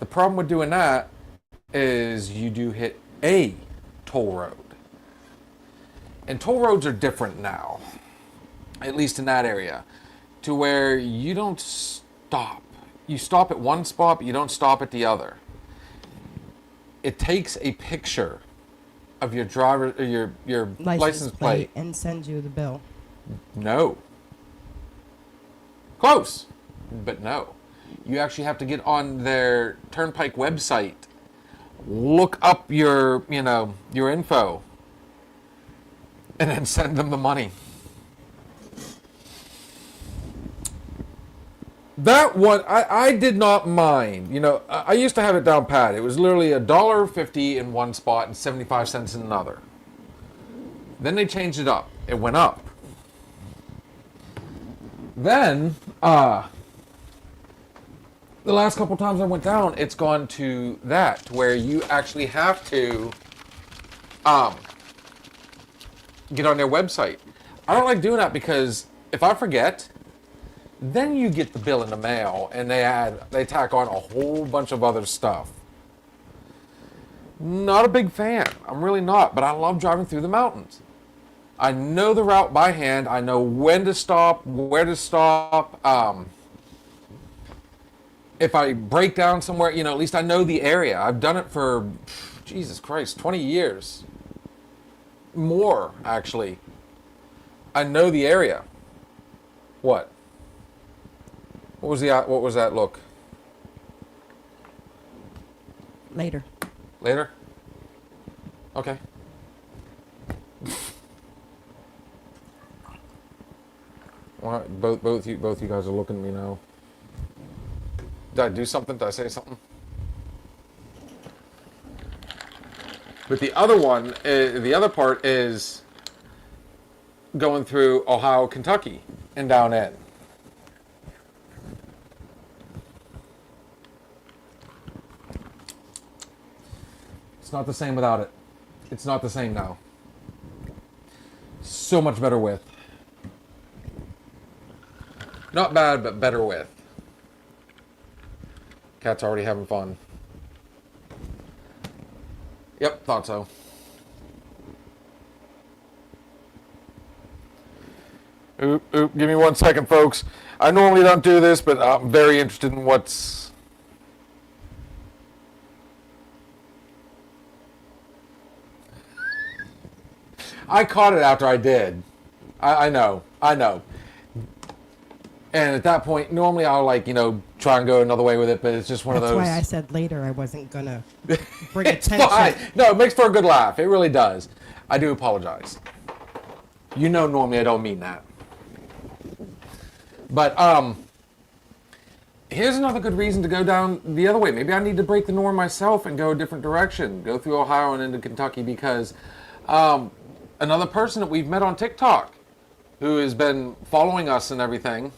C: The problem with doing that is you do hit a toll road. And toll roads are different now, at least in that area, to where you don't stop. You stop at one spot, but you don't stop at the other. It takes a picture of your driver, or your license plate,
D: and sends you the bill.
C: No. Close, but no. You actually have to get on their Turnpike website, look up your info, and then send them the money. That one, I did not mind. I used to have it down pat. It was literally $1.50 in one spot and 75 cents in another. Then they changed it up. It went up. Then, the last couple times I went down, it's gone to that, where you actually have to get on their website. I don't like doing that because if I forget, then you get the bill in the mail and they tack on a whole bunch of other stuff. Not a big fan. I'm really not, but I love driving through the mountains. I know the route by hand. I know when to stop, where to stop. If I break down somewhere, at least I know the area. I've done it for, Jesus Christ, 20 years. More, actually. I know the area. What? What was that look?
D: Later.
C: Later? Okay. Well, both you guys are looking at me now. Did I do something? Did I say something? But the other part is going through Ohio, Kentucky, and down in. It's not the same without it. It's not the same now. So much better with. Not bad, but better with. Cat's already having fun. Yep, thought so. Oop, give me 1 second, folks. I normally don't do this, but I'm very interested in what's... I caught it after I did. I know. And at that point, normally I'll try and go another way with it, but it's just one of those.
D: That's why I said later I wasn't gonna bring attention.
C: Fine. No, it makes for a good laugh. It really does. I do apologize. Normally I don't mean that. But here's another good reason to go down the other way. Maybe I need to break the norm myself and go a different direction. Go through Ohio and into Kentucky because another person that we've met on TikTok who has been following us and everything,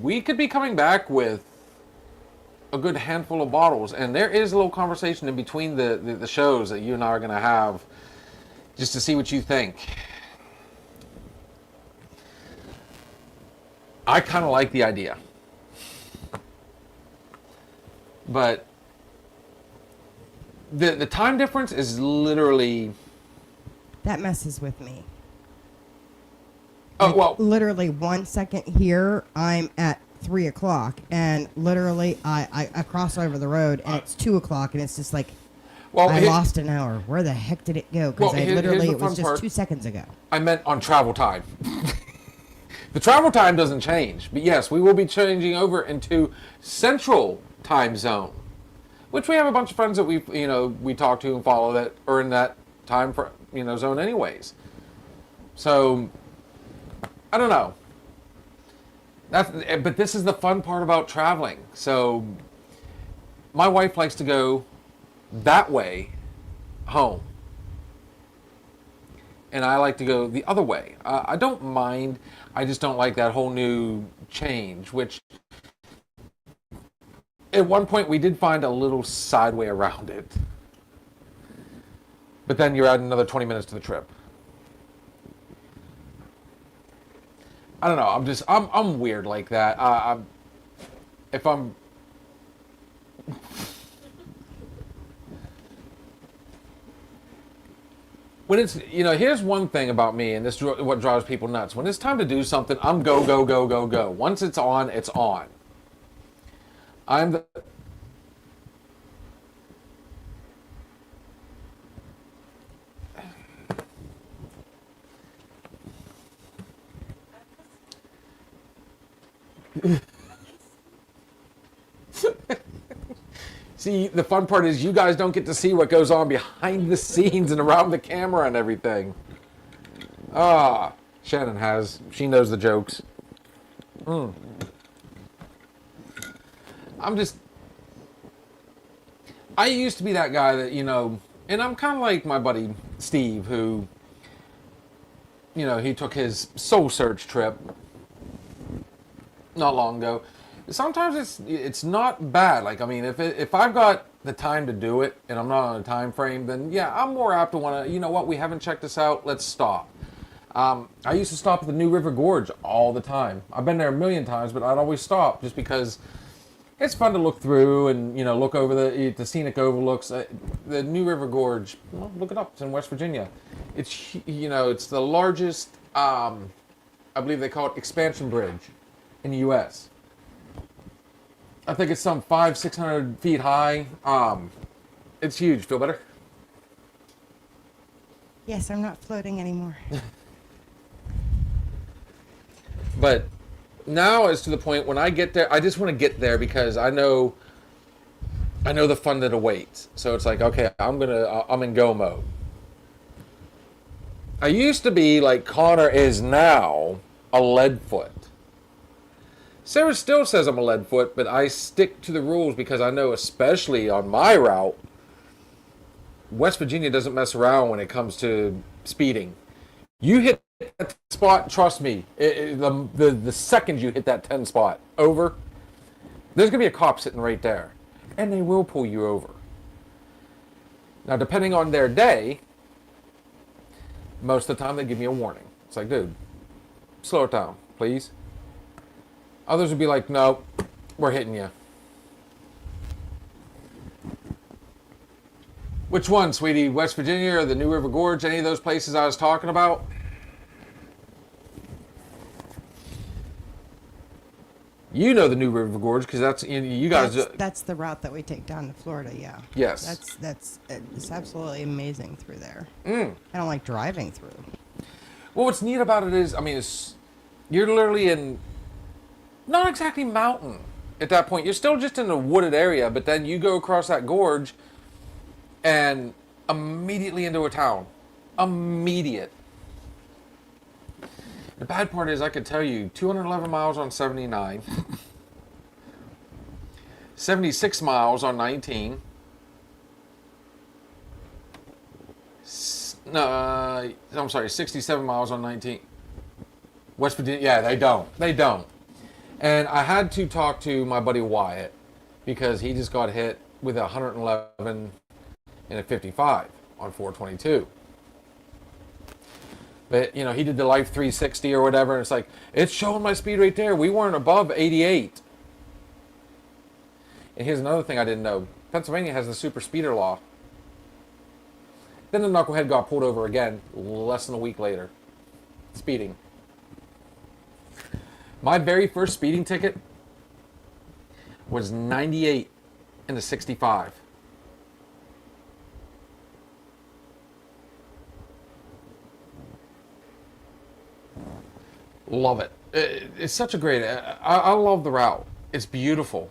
C: we could be coming back with a good handful of bottles. And there is a little conversation in between the shows that you and I are going to have just to see what you think. I kind of like the idea. But the time difference is literally...
D: That messes with me.
C: Oh, well...
D: Literally 1 second here, I'm at 3 o'clock. And literally, I cross over the road, and it's 2 o'clock, and it's just like...
C: Well,
D: I lost an hour. Where the heck did it go? Because
C: here's the
D: it was
C: fun
D: just
C: part.
D: 2 seconds ago.
C: I meant on travel time. The travel time doesn't change, but yes, we will be changing over into Central Time Zone, which we have a bunch of friends that we talk to and follow that are in that time for zone anyways. So I don't know. But this is the fun part about traveling. So my wife likes to go that way home, and I like to go the other way. I don't mind. I just don't like that whole new change, which at one point we did find a little side way around it. But then you're adding another 20 minutes to the trip. I don't know. I'm weird like that. If I'm when it's here's one thing about me, and this is what drives people nuts. When it's time to do something, I'm go go go go go. Once it's on, it's on. I'm the See, the fun part is you guys don't get to see what goes on behind the scenes and around the camera and everything. Shannon has. She knows the jokes. I used to be that guy that, and I'm kind of like my buddy Steve, who, he took his soul search trip not long ago. Sometimes it's not bad. Like, I mean, if I've got the time to do it and I'm not on a time frame, then yeah, I'm more apt to want to, what, we haven't checked this out, let's stop. I used to stop at the New River Gorge all the time. I've been there a million times, but I'd always stop just because it's fun to look through and, look over the scenic overlooks. The New River Gorge, well, look it up, it's in West Virginia. It's, it's the largest, I believe they call it expansion bridge in the U.S. I think it's some 500-600 feet high. It's huge. Feel better?
D: Yes, I'm not floating anymore.
C: But now it's to the point when I get there, I just want to get there because I know the fun that awaits. So it's like, okay, I'm in go mode. I used to be like Connor is now, a lead foot. Sarah still says I'm a lead foot, but I stick to the rules because I know, especially on my route, West Virginia doesn't mess around when it comes to speeding. You hit that spot, trust me, the second you hit that 10 spot, over, there's going to be a cop sitting right there, and they will pull you over. Now, depending on their day, most of the time they give me a warning. It's like, dude, slow it down, please. Others would be like, no, we're hitting you. Which one, sweetie? West Virginia or the New River Gorge? Any of those places I was talking about? You know the New River Gorge because that's you guys.
D: That's the route that we take down to Florida. Yeah.
C: Yes.
D: It's absolutely amazing through there.
C: I
D: don't like driving through.
C: Well, what's neat about it is, I mean, you're literally in. Not exactly mountain at that point. You're still just in a wooded area, but then you go across that gorge and immediately into a town. Immediate. The bad part is I could tell you 211 miles on 79, 76 miles on 19, I'm sorry, 67 miles on 19. West Virginia, yeah, they don't. And I had to talk to my buddy Wyatt because he just got hit with a 111 and a 55 on 422. But, he did the Life 360 or whatever, and it's like, it's showing my speed right there. We weren't above 88. And here's another thing I didn't know. Pennsylvania has the super speeder law. Then the knucklehead got pulled over again less than a week later. Speeding. My very first speeding ticket was 98 and a 65. Love it. It's such a great. I love the route. It's beautiful,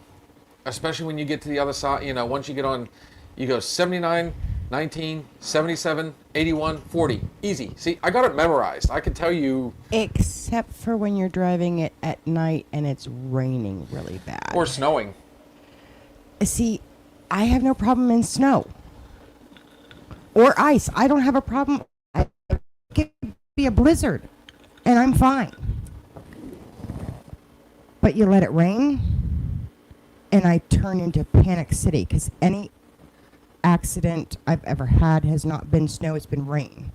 C: especially when you get to the other side. You know, once you get on, you go 79, 19, 77, 81, 40. Easy. See, I got it memorized. I can tell you.
D: Except for when you're driving it at night and it's raining really bad.
C: Or snowing.
D: See, I have no problem in snow. Or ice. I don't have a problem. It could be a blizzard. And I'm fine. But you let it rain, and I turn into Panic City, because any accident I've ever had has not been snow, it's been rain.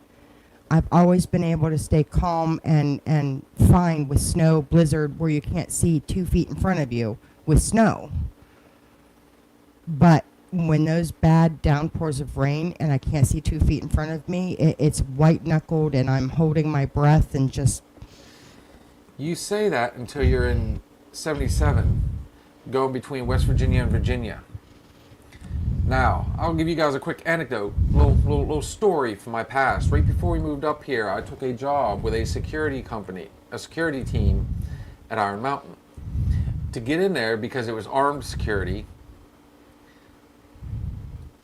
D: I've always been able to stay calm and fine with snow, blizzard, where you can't see 2 feet in front of you with snow. But when those bad downpours of rain and I can't see 2 feet in front of me, it's white-knuckled, and I'm holding my breath and just...
C: You say that until you're in 77, going between West Virginia and Virginia. Now, I'll give you guys a quick anecdote, little story from my past. Right before we moved up here, I took a job with a security company, a security team at Iron Mountain. To get in there, because it was armed security.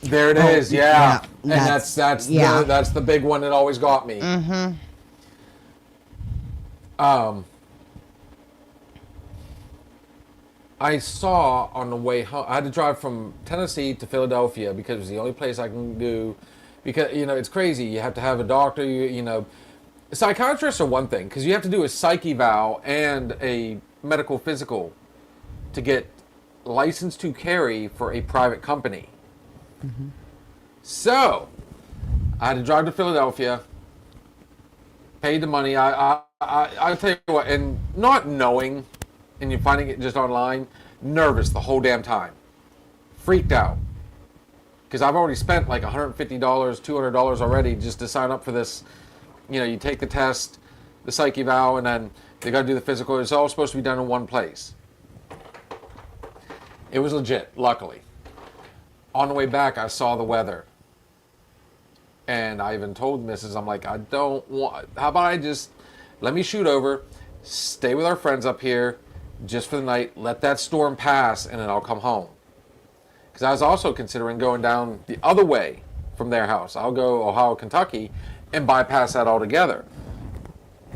C: There it is, yeah. And that's the big one that always got me.
D: Mm-hmm.
C: I saw on the way home, I had to drive from Tennessee to Philadelphia because it was the only place I can do, because, you know, it's crazy. You have to have a doctor, you know. Psychiatrists are one thing, because you have to do a psych eval and a medical physical to get licensed to carry for a private company. Mm-hmm. So, I had to drive to Philadelphia, paid the money. I tell you what, and not knowing, and you're finding it just online, nervous the whole damn time. Freaked out. Because I've already spent like $150, $200 already just to sign up for this. You know, you take the test, the psych eval, and then they got to do the physical. It's all supposed to be done in one place. It was legit, luckily. On the way back, I saw the weather. And I even told Mrs., I'm like, I don't want, how about I just, let me shoot over, stay with our friends up here, just for the night, let that storm pass, and then I'll come home. Because I was also considering going down the other way from their house. I'll go Ohio, Kentucky, and bypass that altogether.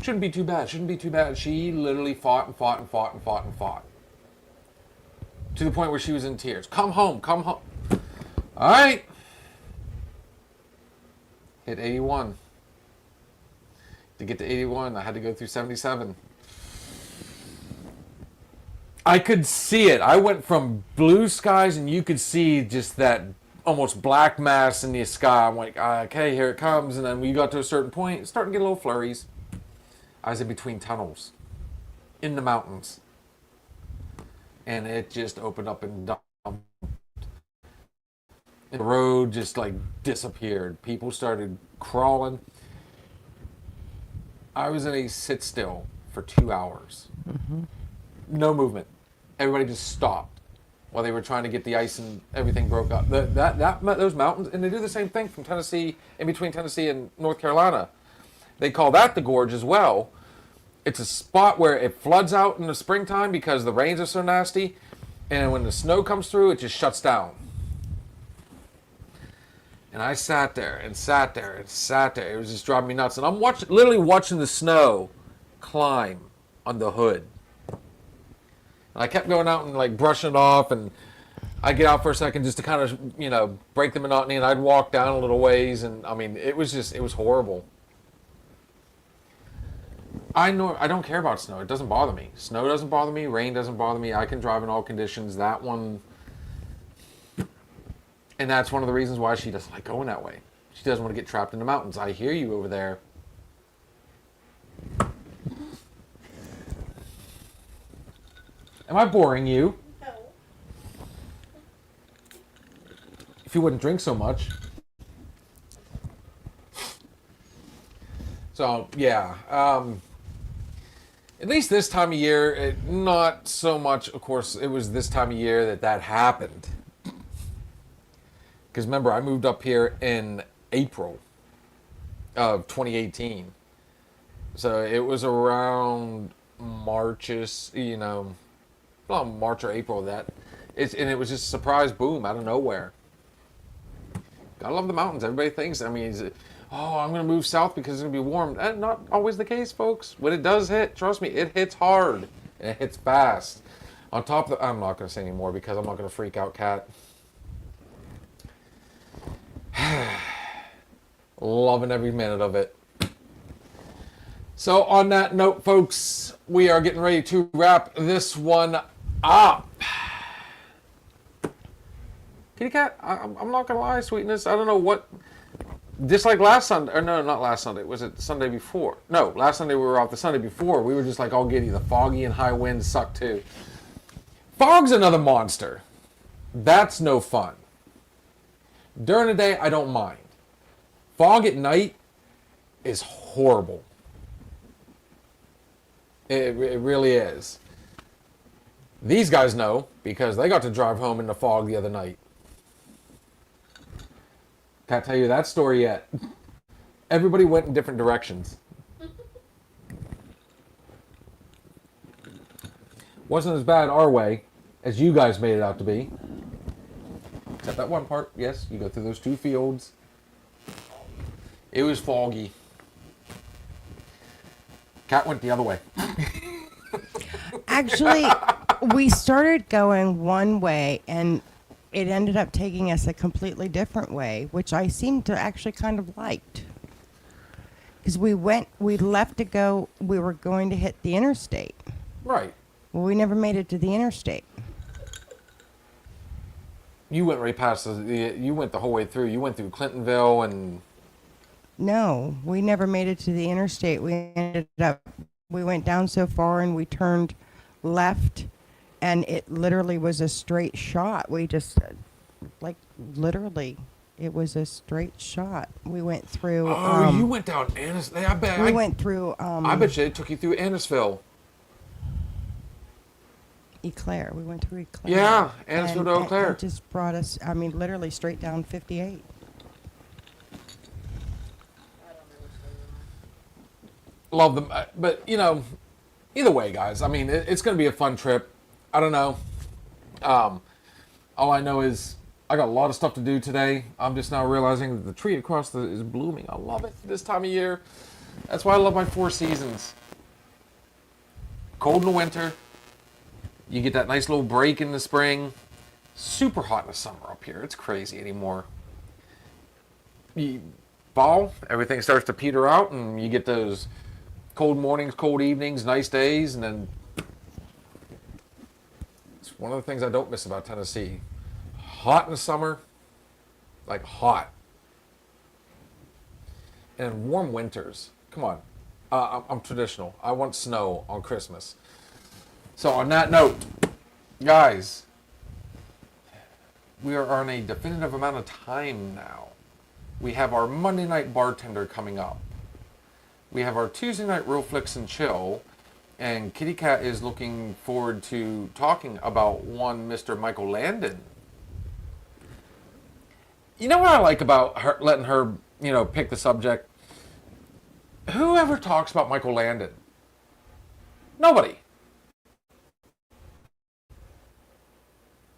C: Shouldn't be too bad, shouldn't be too bad. She literally fought and fought and fought and fought and fought. To the point where she was in tears. Come home, come home. All right. Hit 81. To get to 81, I had to go through 77. I could see it. I went from blue skies, and you could see just that almost black mass in the sky. I'm like, okay, here it comes. And then we got to a certain point, it's starting to get a little flurries. I was in between tunnels in the mountains. And it just opened up and dumped. And the road just like disappeared. People started crawling. I was in a sit still for 2 hours. Mm-hmm. No movement. Everybody just stopped while they were trying to get the ice, and everything broke up. Those mountains, and they do the same thing from Tennessee, in between Tennessee and North Carolina. They call that the gorge as well. It's a spot where it floods out in the springtime because the rains are so nasty, and when the snow comes through, it just shuts down. And I sat there and sat there and sat there. It was just driving me nuts. And I'm literally watching the snow climb on the hood. And I kept going out and like brushing it off, and I'd get out for a second just to kind of, you know, break the monotony, and I'd walk down a little ways, and I mean, it was horrible. I know I don't care about snow. It doesn't bother me. Snow doesn't bother me. Rain doesn't bother me. I can drive in all conditions. That one, and that's one of the reasons why she doesn't like going that way. She doesn't want to get trapped in the mountains. I hear you over there. Am I boring you?
E: No.
C: If you wouldn't drink so much. So, yeah. At least this time of year, not so much, of course, it was this time of year that happened. Because remember, I moved up here in April of 2018. So it was around March well, March or April of that. And it was just a surprise boom out of nowhere. Gotta love the mountains. Everybody thinks, I'm going to move south because it's going to be warm. That's not always the case, folks. When it does hit, trust me, it hits hard. And it hits fast. On top of I'm not going to say anymore because I'm not going to freak out Kat. Loving every minute of it. So on that note, folks, we are getting ready to wrap this one up. Kitty Cat, I'm not going to lie, sweetness. I don't know what... Just like last Sunday, or no, not last Sunday. Was it Sunday before? No, last Sunday we were off. The Sunday before, we were just like all giddy. The foggy and high winds suck too. Fog's another monster. That's no fun. During the day, I don't mind. Fog at night is horrible. It really is. These guys know because they got to drive home in the fog the other night. Can't tell you that story yet. Everybody went in different directions. Wasn't as bad our way as you guys made it out to be. Except that one part, yes, you go through those 2 fields. It was foggy. Cat went the other way.
D: Actually, we started going one way and it ended up taking us a completely different way, which I seemed to actually kind of liked. Because we left to go, we were going to hit the interstate.
C: Right.
D: Well, we never made it to the interstate.
C: You went right past you went the whole way through. You went through Clintonville and...
D: No, we never made it to the interstate. We went down so far and we turned left and it literally was a straight shot. We just, literally, it was a straight shot. We went through...
C: you went down Annisville.
D: We went through...
C: I bet you it took you through Annisville.
D: Eclair. We went through Eclair.
C: Yeah, Annisville to Eau Claire.
D: It just brought us, literally straight down 58.
C: Love them. But, either way, guys, it's going to be a fun trip. I don't know. All I know is I got a lot of stuff to do today. I'm just now realizing that the tree across is blooming. I love it this time of year. That's why I love my 4 seasons. Cold in the winter. You get that nice little break in the spring. Super hot in the summer up here. It's crazy anymore. Fall, everything starts to peter out and you get those cold mornings, cold evenings, nice days, and then it's one of the things I don't miss about Tennessee. Hot in the summer, like hot. And warm winters. Come on. I'm traditional. I want snow on Christmas. So on that note, guys, we are on a definitive amount of time now. We have our Monday night bartender coming up. We have our Tuesday night Real Flicks and Chill, and Kitty Cat is looking forward to talking about one Mr. Michael Landon. You know what I like about her, letting her, pick the subject? Whoever talks about Michael Landon? Nobody.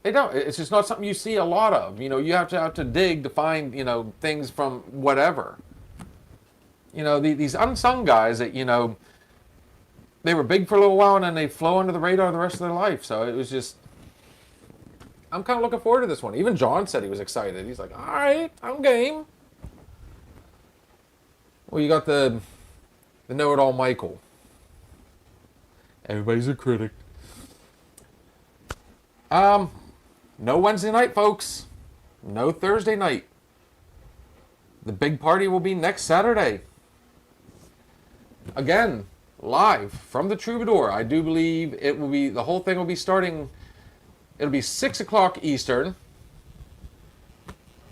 C: They don't. It's just not something you see a lot of. You have to dig to find, things from whatever. These unsung guys that, they were big for a little while and then they flow under the radar the rest of their life. So it was just, I'm kind of looking forward to this one. Even John said he was excited. He's like, all right, I'm game. Well, you got the know-it-all Michael. Everybody's a critic. No Wednesday night, folks. No Thursday night. The big party will be next Saturday. Again, live from the Troubadour. I do believe it will be, the whole thing will be starting, it'll be 6 o'clock Eastern,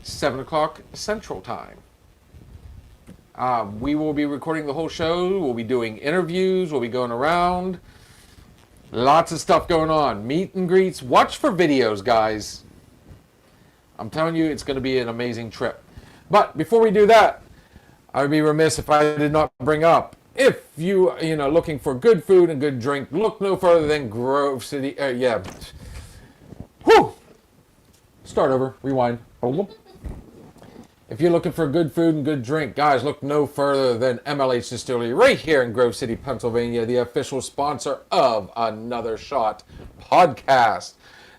C: 7 o'clock Central Time. We will be recording the whole show. We'll be doing interviews. We'll be going around. Lots of stuff going on. Meet and greets. Watch for videos, guys. I'm telling you, it's going to be an amazing trip. But before we do that, I would be remiss if I did not bring up If you know, looking for good food and good drink, look no further than Grove City. Whew. Start over. Rewind. If you're looking for good food and good drink, guys, look no further than MLH Distillery right here in Grove City, Pennsylvania, the official sponsor of Another Shot podcast.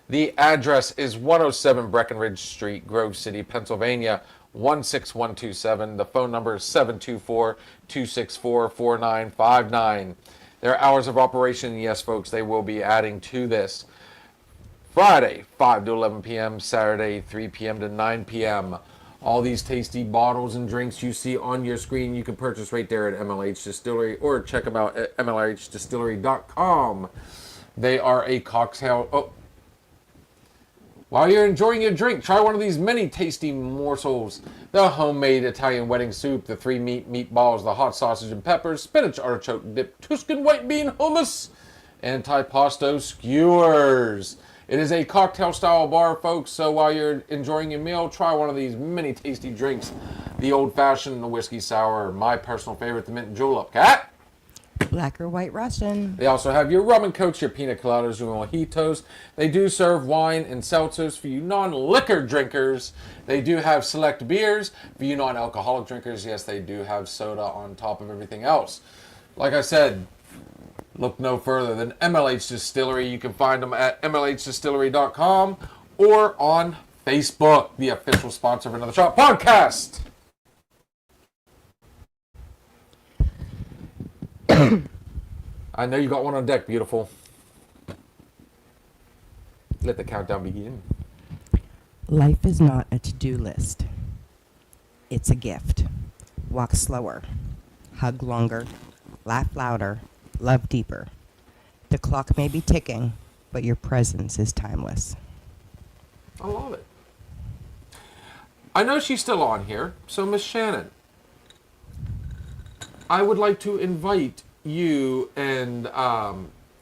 C: The address is 107 Breckenridge Street, Grove City, Pennsylvania, 16127. The phone number is 724-264-4959. Their hours of operation, yes, folks, they will be adding to this. Friday, 5 to 11 p.m., Saturday, 3 p.m. to 9 p.m. All these tasty bottles and drinks you see on your screen, you can purchase right there at MLH Distillery or check them out at mlhdistillery.com. They are a cocktail. While you're enjoying your drink, try one of these many tasty morsels. The homemade Italian wedding soup, the 3-meat meatballs, the hot sausage and peppers, spinach artichoke dip, Tuscan white bean hummus, antipasto skewers. It is a cocktail style bar, folks, so while you're enjoying your meal, try one of these many tasty drinks. The old fashioned, the whiskey sour, my personal favorite, the mint julep. Cat?
D: Black or white Russian.
C: They also have your rum and cokes, your pina coladas, your mojitos. They do serve wine and seltzers for you non-liquor drinkers. They do have select beers for you non-alcoholic drinkers. Yes, they do have soda on top of everything else. Like I said, look no further than MLH Distillery. You can find them at mlhdistillery.com or on Facebook, the official sponsor of Another Shot podcast. I know you got one on deck, beautiful. Let the countdown begin.
D: Life is not a to-do list. It's a gift. Walk slower. Hug longer. Laugh louder. Love deeper. The clock may be ticking, but your presence is timeless.
C: I love it. I know she's still on here, so Miss Shannon, I would like to invite you and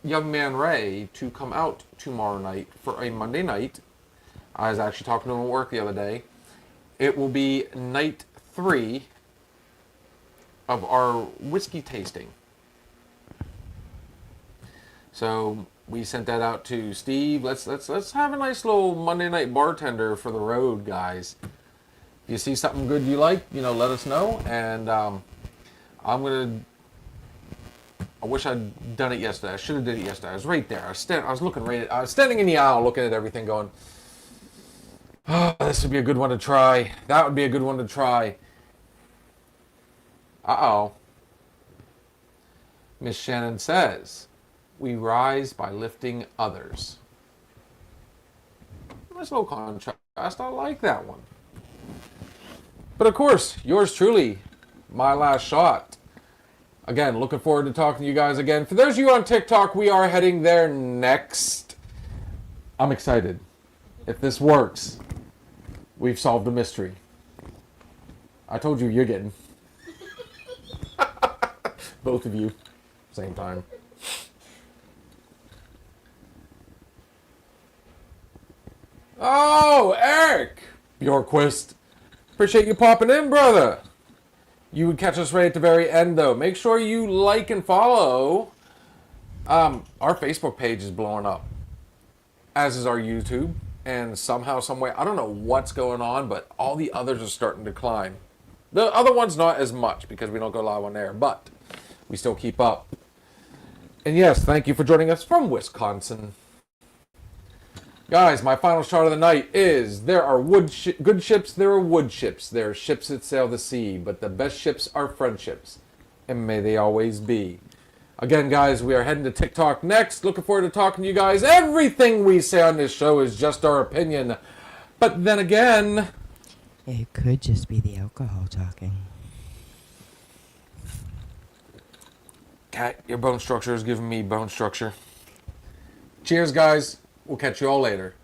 C: young man Ray to come out tomorrow night for a Monday night. I was actually talking to him at work the other day. It will be night 3 of our whiskey tasting. So we sent that out to Steve. Let's have a nice little Monday night bartender for the road, guys. If you see something good you like, let us know. And I wish I'd done it yesterday. I should have did it yesterday. I was right there. I was looking right at. I was standing in the aisle, looking at everything, going, "Oh, this would be a good one to try. That would be a good one to try." Miss Shannon says, "We rise by lifting others." Nice little contrast. I like that one. But of course, yours truly, my last shot. Again, looking forward to talking to you guys again. For those of you on TikTok, we are heading there next. I'm excited. If this works, we've solved a mystery. I told you you're getting. Both of you. Same time. Oh, Eric Bjorquist. Appreciate you popping in, brother. You would catch us right at the very end, though. Make sure you like and follow. Our Facebook page is blowing up, as is our YouTube. And somehow, some way, I don't know what's going on, but all the others are starting to climb. The other ones not as much because we don't go live on there, but we still keep up. And yes, thank you for joining us from Wisconsin. Guys, my final shot of the night is there are good ships, there are wood ships. There are ships that sail the sea, but the best ships are friendships. And may they always be. Again, guys, we are heading to TikTok next. Looking forward to talking to you guys. Everything we say on this show is just our opinion. But then again,
D: it could just be the alcohol talking.
C: Kat, your bone structure is giving me bone structure. Cheers, guys. We'll catch you all later.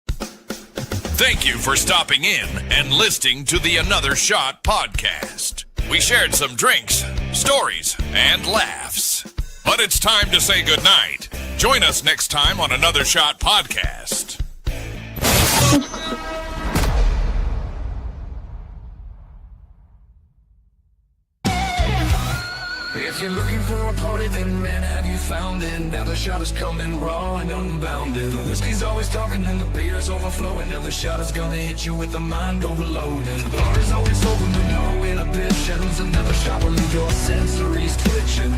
B: Thank you for stopping in and listening to the Another Shot podcast. We shared some drinks, stories, and laughs. But it's time to say goodnight. Join us next time on Another Shot podcast.
A: If you're looking for a party, then man, have you found it? Now the shot is coming raw and unbounded. The whiskey's always talking and the beer's overflowing. Now the shot is gonna hit you with the mind overloaded. The bar is always open when you're in a bitch. Shadows another shot will leave your sensories twitching.